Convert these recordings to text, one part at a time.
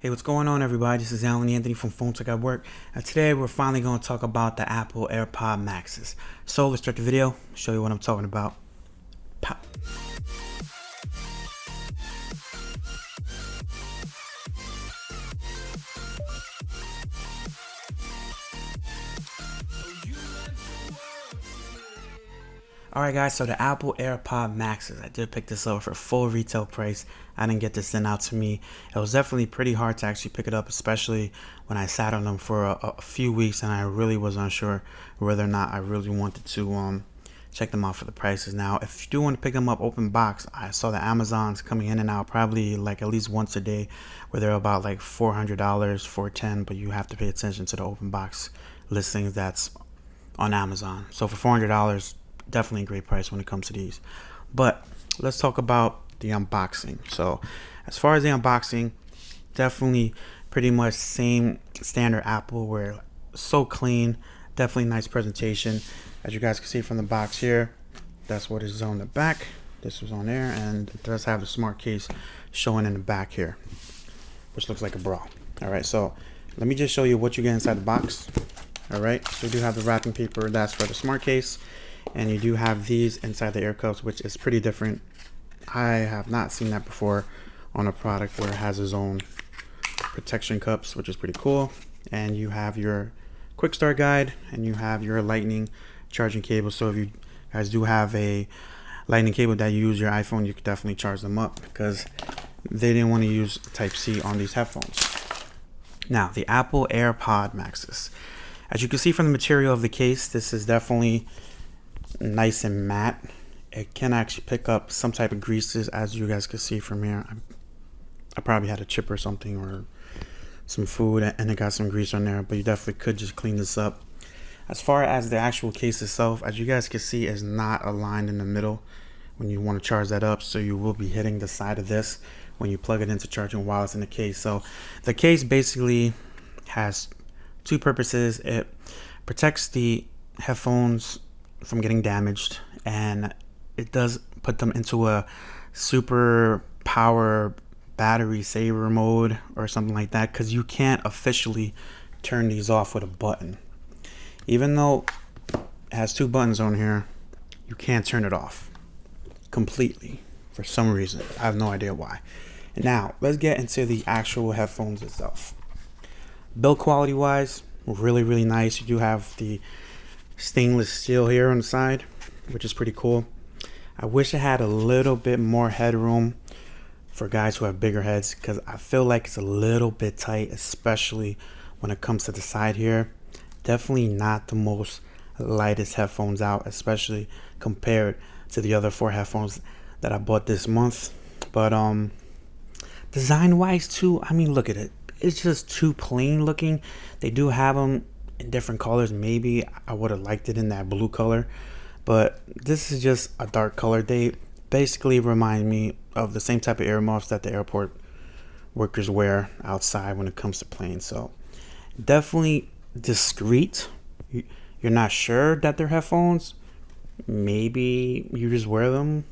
Hey, what's going on, everybody? This is Alan Anthony from Phone Tech at Work, and today we're finally going to talk about the Apple Airpods Maxes. So let's start the video, show you what I'm talking about. Pow. Alright guys, so the Apple Airpods Maxes, I did pick this up for full retail price. I didn't get this sent out to me. It was definitely pretty hard to actually pick it up, especially when I sat on them for a few weeks and I really was unsure whether or not I really wanted to check them out for the prices. Now, if you do want to pick them up open box, I saw the Amazons coming in and out probably like at least once a day, where they're about like $400, $410, but you have to pay attention to the open box listings that's on Amazon. So for $400, definitely a great price when it comes to these. But let's talk about the unboxing. So as far as the unboxing, definitely pretty much same standard Apple, where so clean, definitely nice presentation. As you guys can see from the box here, that's what is on the back. This was on there, and it does have the smart case showing in the back here, which looks like a bra. All right, so let me just show you what you get inside the box. All right, so you do have the wrapping paper, that's for the smart case. And you do have these inside the air cups, which is pretty different. I have not seen that before on a product where it has its own protection cups, which is pretty cool. And you have your quick start guide, and you have your lightning charging cable. So if you guys do have a lightning cable that you use your iPhone, you could definitely charge them up, because they didn't want to use Type-C on these headphones. Now, the Apple Airpods Maxes. As you can see from the material of the case, this is definitely nice and matte. It can actually pick up some type of greases, as you guys can see from here. I probably had a chip or something, or some food, and it got some grease on there, but you definitely could just clean this up. As far as the actual case itself, as you guys can see, is not aligned in the middle when you want to charge that up, so you will be hitting the side of this when you plug it into charging while it's in the case. So the case basically has two purposes. It protects the headphones from getting damaged, and it does put them into a super power battery saver mode or something like that, because you can't officially turn these off with a button. Even though it has two buttons on here, you can't turn it off completely for some reason. I have no idea why. Now let's get into the actual headphones itself. Build quality wise, really nice. You do have the stainless steel here on the side, which is pretty cool. I wish it had a little bit more headroom for guys who have bigger heads, because I feel like it's a little bit tight, especially when it comes to the side here. Definitely not the most lightest headphones out, especially compared to the other 4 headphones that I bought this month. But design wise too, I mean, look at it, it's just too plain looking. They do have them in different colors. Maybe I would have liked it in that blue color, but this is just a dark color. They basically remind me of the same type of earmuffs that the airport workers wear outside when it comes to planes. So definitely discreet. You're not sure that they're headphones. Maybe you just wear them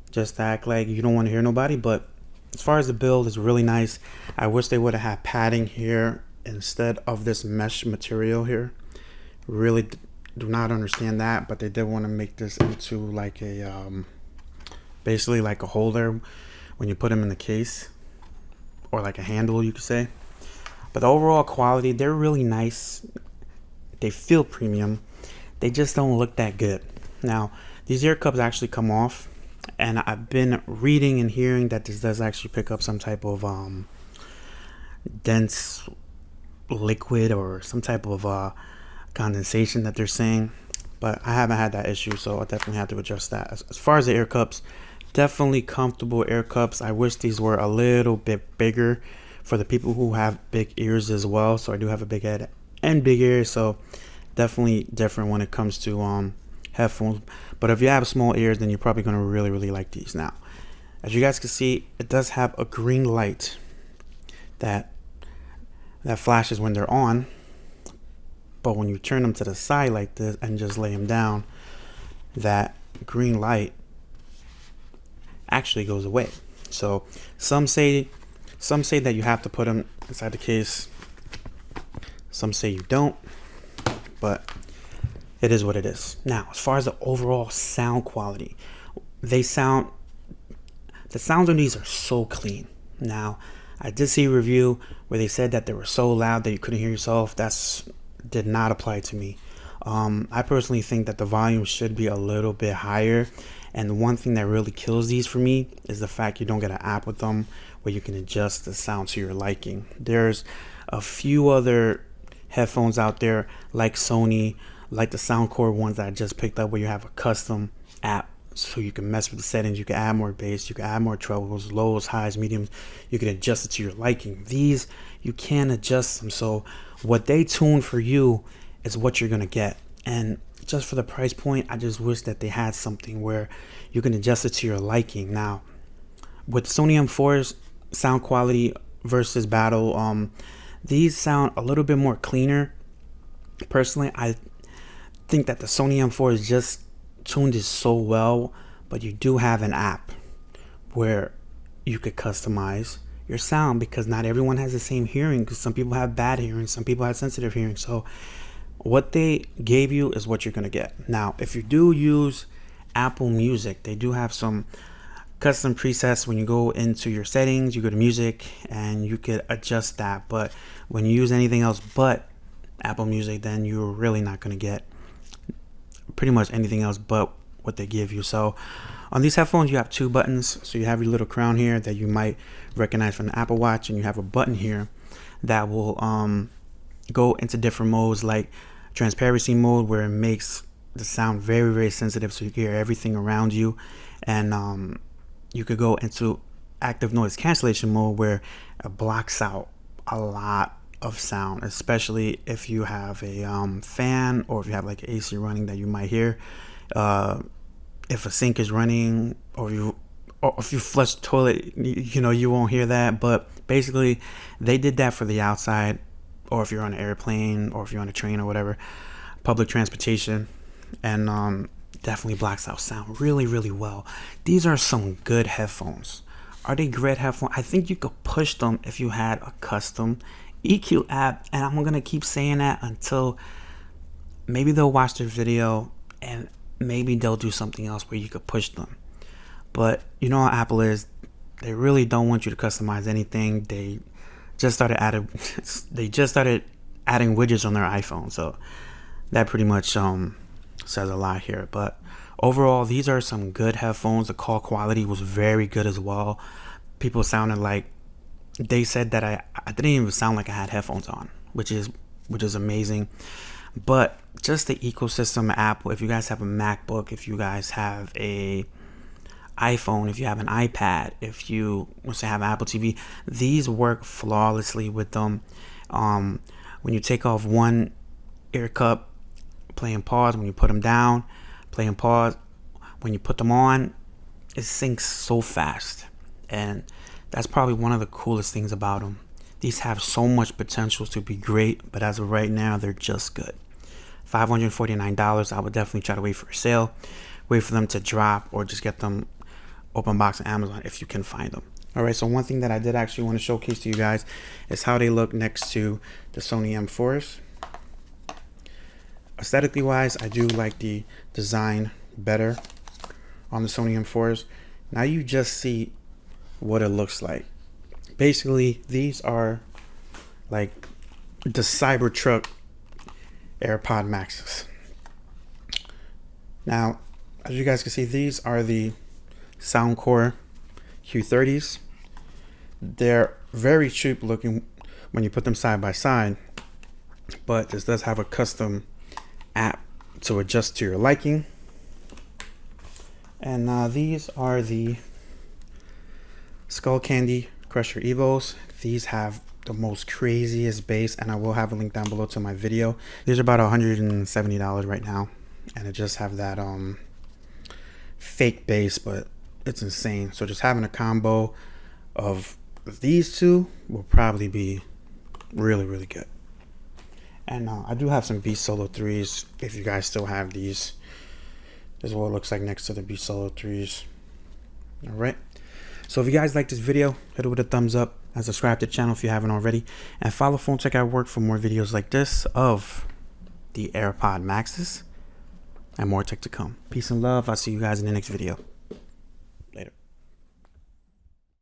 just to act like you don't want to hear nobody. But as far as the build, is really nice. I wish they would have had padding here instead of this mesh material here. Really do not understand that, but they did want to make this into like a basically like a holder when you put them in the case, or like a handle, you could say. But the overall quality, they're really nice. They feel premium. They just don't look that good. Now, these ear cups actually come off, and I've been reading and hearing that this does actually pick up some type of dense liquid or some type of condensation that they're saying, but I haven't had that issue, so I definitely have to adjust that. As far as the ear cups, definitely comfortable ear cups. I wish these were a little bit bigger for the people who have big ears as well. So I do have a big head and big ears, so definitely different when it comes to headphones. But if you have small ears, then you're probably going to really like these. Now, as you guys can see, it does have a green light that flashes when they're on, but when you turn them to the side like this and just lay them down, that green light actually goes away. So some say Some say that you have to put them inside the case. Some say you don't, but it is what it is. Now, as far as the overall sound quality, the sounds on these are so clean. Now, I did see a review where they said that they were so loud that you couldn't hear yourself. Did not apply to me. I personally think that the volume should be a little bit higher. And the one thing that really kills these for me is the fact you don't get an app with them where you can adjust the sound to your liking. There's a few other headphones out there like Sony, like the Soundcore ones that I just picked up, where you have a custom app so you can mess with the settings. You can add more bass, you can add more trebles, lows, highs, mediums. You can adjust it to your liking. These, you can adjust them. So what they tune for you is what you're gonna get. And just for the price point, I just wish that they had something where you can adjust it to your liking. Now, with Sony M4s sound quality versus battle, these sound a little bit more cleaner. Personally, I think that the Sony M4 is just tuned it so well, but you do have an app where you could customize your sound, because not everyone has the same hearing, because some people have bad hearing, some people have sensitive hearing. So what they gave you is what you're gonna get. Now, if you do use Apple Music, they do have some custom presets. When you go into your settings, you go to music and you could adjust that. But when you use anything else but Apple Music, then you're really not gonna get pretty much anything else but what they give you. So on these headphones, you have two buttons. So you have your little crown here that you might recognize from the Apple Watch, and you have a button here that will go into different modes, like transparency mode, where it makes the sound very, very sensitive so you can hear everything around you. And you could go into active noise cancellation mode, where it blocks out a lot of sound, especially if you have a fan, or if you have like AC running that you might hear. If a sink is running, or if you flush the toilet, you won't hear that. But basically, they did that for the outside, or if you're on an airplane, or if you're on a train or whatever, public transportation, and definitely blocks out sound really, really well. These are some good headphones. Are they great headphones? I think you could push them if you had a custom EQ app, and I'm gonna keep saying that until maybe they'll watch the video and maybe they'll do something else where you could push them. But you know how Apple is, they really don't want you to customize anything. They just started adding widgets on their iPhone, so that pretty much says a lot here. But overall, these are some good headphones. The call quality was very good as well. People sounded like, they said that I didn't even sound like I had headphones on, which is amazing. But just the ecosystem of Apple, if you guys have a MacBook, if you guys have a iPhone, if you have an iPad, if you want to have Apple TV, these work flawlessly with them. When you take off one ear cup, play and pause. When you put them down, play and pause. When you put them on, it syncs so fast. And that's probably one of the coolest things about them. These have so much potential to be great, but as of right now, they're just good. $549. I would definitely try to wait for a sale, wait for them to drop, or just get them open box on Amazon if you can find them. All right, so one thing that I did actually want to showcase to you guys is how they look next to the Sony M4s. Aesthetically wise, I do like the design better on the Sony M4s. Now you just see what it looks like. Basically, these are like the Cybertruck AirPod Maxes. Now, as you guys can see, these are the Soundcore Q30s. They're very cheap looking when you put them side by side, but this does have a custom app to adjust to your liking. And these are the Candy Crusher Evos. These have the most craziest bass, and I will have a link down below to my video. These are about $170 right now, and it just have that fake bass, but it's insane. So just having a combo of these two will probably be really, really good. And I do have Some Beast Solo 3s if you guys still have these. This is what it looks like next to the Beast Solo 3s. All right. So if you guys like this video, hit it with a thumbs up. and subscribe to the channel if you haven't already, and follow Phone Check at Work for more videos like this of the AirPod Maxes and more tech to come. Peace and love. I'll see you guys in the next video.